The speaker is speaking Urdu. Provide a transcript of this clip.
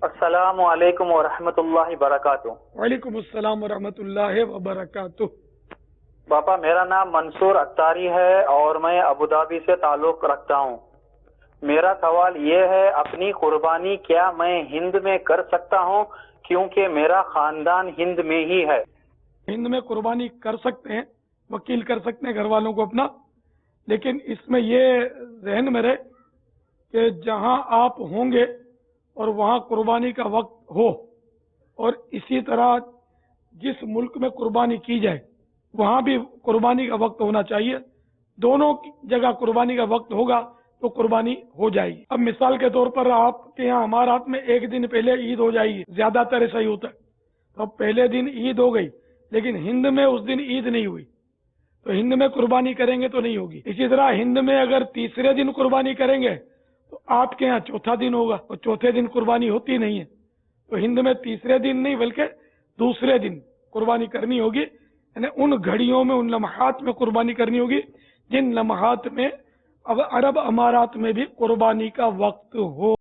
السلام علیکم ورحمۃ اللہ وبرکاتہ۔ وعلیکم السلام ورحمۃ اللہ وبرکاتہ۔ باپا، میرا نام منصور اختاری ہے اور میں ابوظہبی سے تعلق رکھتا ہوں۔ میرا سوال یہ ہے، اپنی قربانی کیا میں ہند میں کر سکتا ہوں؟ کیونکہ میرا خاندان ہند میں ہی ہے۔ ہند میں قربانی کر سکتے ہیں، وکیل کر سکتے ہیں گھر والوں کو اپنا، لیکن اس میں یہ ذہن میں رہے کہ جہاں آپ ہوں گے اور وہاں قربانی کا وقت ہو، اور اسی طرح جس ملک میں قربانی کی جائے وہاں بھی قربانی کا وقت ہونا چاہیے۔ دونوں جگہ قربانی کا وقت ہوگا تو قربانی ہو جائے گی۔ اب مثال کے طور پر آپ کے یہاں امارات میں ایک دن پہلے عید ہو جائے گی، زیادہ تر ایسا ہی ہوتا ہے۔ تو اب پہلے دن عید ہو گئی لیکن ہند میں اس دن عید نہیں ہوئی، تو ہند میں قربانی کریں گے تو نہیں ہوگی۔ اسی طرح ہند میں اگر تیسرے دن قربانی کریں گے تو آپ کے ہاں چوتھا دن ہوگا، اور چوتھے دن قربانی ہوتی نہیں ہے۔ تو ہند میں تیسرے دن نہیں بلکہ دوسرے دن قربانی کرنی ہوگی، یعنی ان گھڑیوں میں، ان لمحات میں قربانی کرنی ہوگی جن لمحات میں اب عرب امارات میں بھی قربانی کا وقت ہو۔